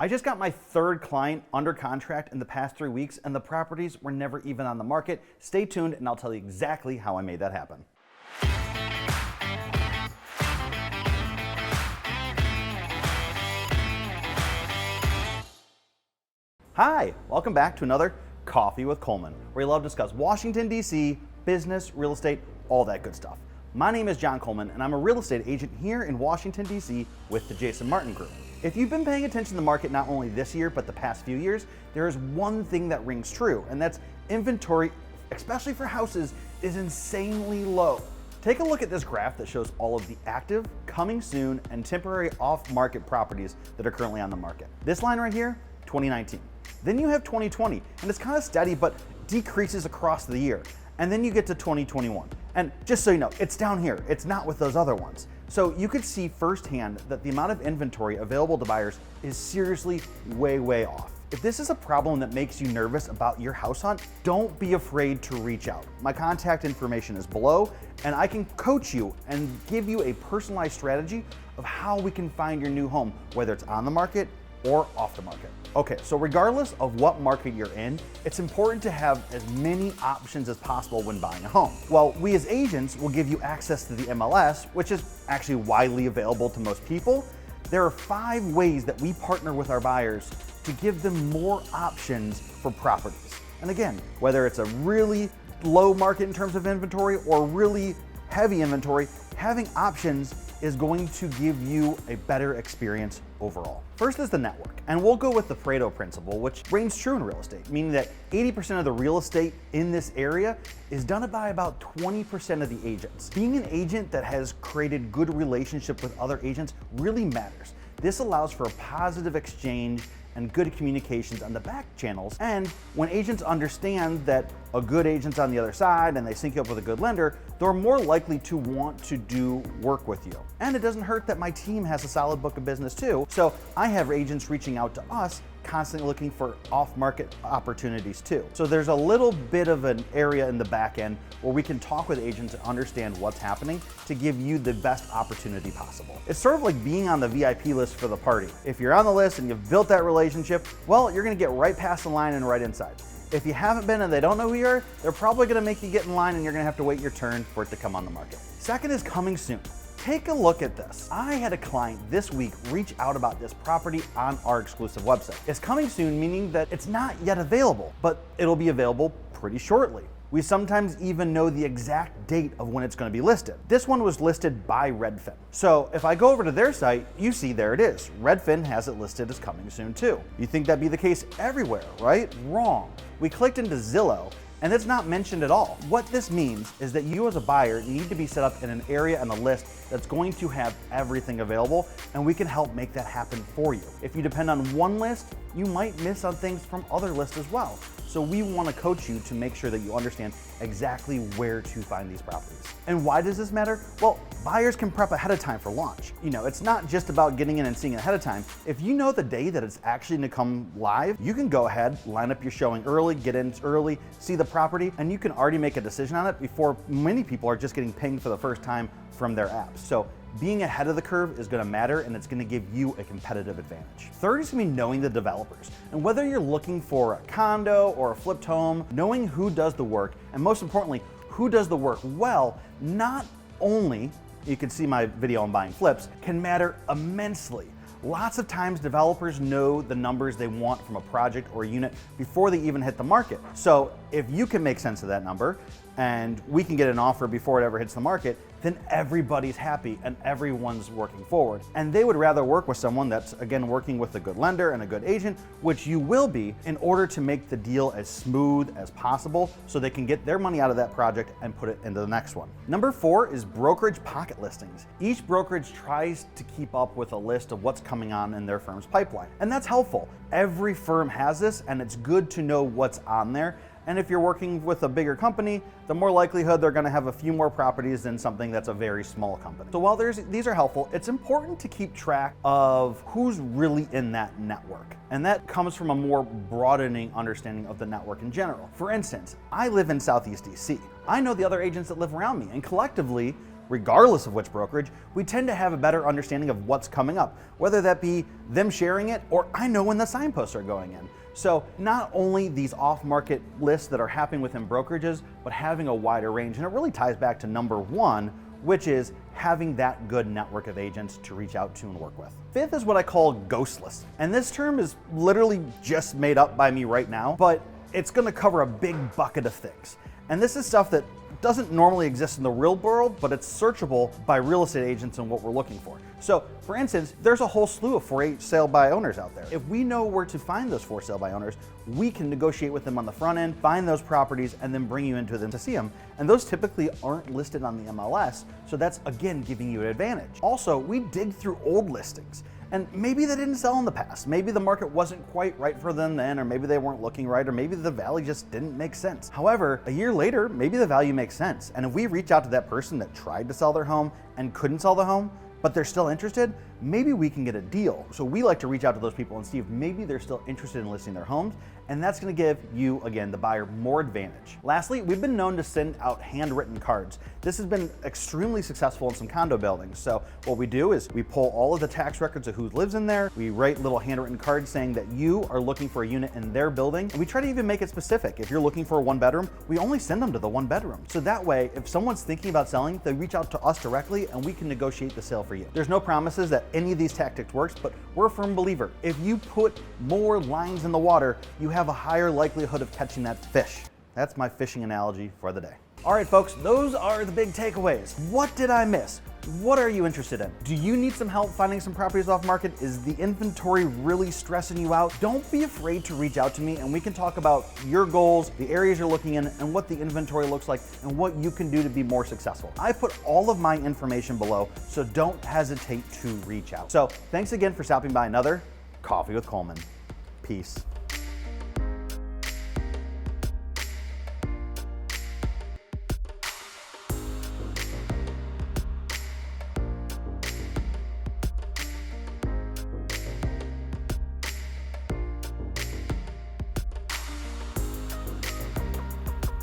I just got my third client under contract in the past 3 weeks, and the properties were never even on the market. Stay tuned and I'll tell you exactly how I made that happen. Hi, welcome back to another Coffee with Coleman, where we love to discuss Washington, D.C., business, real estate, all that good stuff. My name is John Coleman, and I'm a real estate agent here in Washington, D.C. with the Jason Martin Group. If you've been paying attention to the market not only this year, but the past few years, there is one thing that rings true, and that's inventory, especially for houses, is insanely low. Take a look at this graph that shows all of the active, coming soon, and temporary off-market properties that are currently on the market. This line right here, 2019. Then you have 2020, and it's kind of steady, but decreases across the year. And then you get to 2021. And just so you know, it's down here. It's not with those other ones. So you could see firsthand that the amount of inventory available to buyers is seriously way off. If this is a problem that makes you nervous about your house hunt, don't be afraid to reach out. My contact information is below, and I can coach you and give you a personalized strategy of how we can find your new home, whether it's on the market or off the market. Okay, so regardless of what market you're in, it's important to have as many options as possible when buying a home. Well, we as agents will give you access to the MLS, which is actually widely available to most people. There are 5 ways that we partner with our buyers to give them more options for properties. And again, whether it's a really low market in terms of inventory or really heavy inventory, having options is going to give you a better experience overall. First is the network, and we'll go with the Pareto principle, which reigns true in real estate, meaning that 80% of the real estate in this area is done by about 20% of the agents. Being an agent that has created good relationship with other agents really matters. This allows for a positive exchange and good communications on the back channels. And when agents understand that a good agent's on the other side and they sync you up with a good lender, they're more likely to want to do work with you. And it doesn't hurt that my team has a solid book of business too. So I have agents reaching out to us constantly looking for off-market opportunities too. So there's a little bit of an area in the back end where we can talk with agents and understand what's happening to give you the best opportunity possible. It's sort of like being on the VIP list for the party. If you're on the list and you've built that relationship, well, you're gonna get right past the line and right inside. If you haven't been and they don't know who you are, they're probably gonna make you get in line and you're gonna have to wait your turn for it to come on the market. Second is coming soon. Take a look at this. I had a client this week reach out about this property on our exclusive website. It's coming soon, meaning that it's not yet available, but it'll be available pretty shortly. We sometimes even know the exact date of when it's going to be listed. This one was listed by Redfin. So if I go over to their site, you see there it is. Redfin has it listed as coming soon too. You think that'd be the case everywhere, right? Wrong. We clicked into Zillow, and it's not mentioned at all. What this means is that you as a buyer need to be set up in an area and a list that's going to have everything available, and we can help make that happen for you. If you depend on one list, you might miss on things from other lists as well. So we want to coach you to make sure that you understand exactly where to find these properties. And why does this matter? Well, buyers can prep ahead of time for launch. You know, it's not just about getting in and seeing it ahead of time. If you know the day that it's actually going to come live, you can go ahead, line up your showing early, get in early, see the property, and you can already make a decision on it before many people are just getting pinged for the first time from their apps. So being ahead of the curve is going to matter, and it's going to give you a competitive advantage. Third is going to be knowing the developers. And whether you're looking for a condo or a flipped home, knowing who does the work, and most importantly, who does the work well, not only, you can see my video on buying flips, can matter immensely. Lots of times developers know the numbers they want from a project or a unit before they even hit the market. So if you can make sense of that number and we can get an offer before it ever hits the market, then everybody's happy and everyone's working forward. And they would rather work with someone that's, again, working with a good lender and a good agent, which you will be, in order to make the deal as smooth as possible so they can get their money out of that project and put it into the next one. Number 4 is brokerage pocket listings. Each brokerage tries to keep up with a list of what's coming on in their firm's pipeline, and that's helpful. Every firm has this, and it's good to know what's on there. And if you're working with a bigger company, the more likelihood they're going to have a few more properties than something that's a very small company. So while these are helpful, it's important to keep track of who's really in that network. And that comes from a more broadening understanding of the network in general. For instance, I live in Southeast DC. I know the other agents that live around me, and collectively, regardless of which brokerage, we tend to have a better understanding of what's coming up, whether that be them sharing it or I know when the signposts are going in. So not only these off-market lists that are happening within brokerages, but having a wider range. And it really ties back to number one, which is having that good network of agents to reach out to and work with. Fifth is what I call ghost lists. And this term is literally just made up by me right now, but it's gonna cover a big bucket of things. And this is stuff that doesn't normally exist in the real world, but it's searchable by real estate agents and what we're looking for. So for instance, there's a whole slew of for sale by owners out there. If we know where to find those for sale by owners, we can negotiate with them on the front end, find those properties, and then bring you into them to see them. And those typically aren't listed on the MLS, so that's again giving you an advantage. Also, we dig through old listings. And maybe they didn't sell in the past. Maybe the market wasn't quite right for them then, or maybe they weren't looking right, or maybe the value just didn't make sense. However, a year later, maybe the value makes sense. And if we reach out to that person that tried to sell their home and couldn't sell the home, but they're still interested, maybe we can get a deal. So we like to reach out to those people and see if maybe they're still interested in listing their homes, and that's gonna give you, again, the buyer, more advantage. Lastly, we've been known to send out handwritten cards. This has been extremely successful in some condo buildings. So what we do is we pull all of the tax records of who lives in there, we write little handwritten cards saying that you are looking for a unit in their building, and we try to even make it specific. If you're looking for a one bedroom, we only send them to the one bedroom. So that way, if someone's thinking about selling, they reach out to us directly and we can negotiate the sale for you. There's no promises that any of these tactics works, but we're a firm believer. If you put more lines in the water, you have a higher likelihood of catching that fish. That's my fishing analogy for the day. All right, folks, those are the big takeaways. What did I miss? What are you interested in? Do you need some help finding some properties off market? Is the inventory really stressing you out? Don't be afraid to reach out to me and we can talk about your goals, the areas you're looking in, and what the inventory looks like and what you can do to be more successful. I put all of my information below, so don't hesitate to reach out. So thanks again for stopping by another Coffee with Coleman. Peace.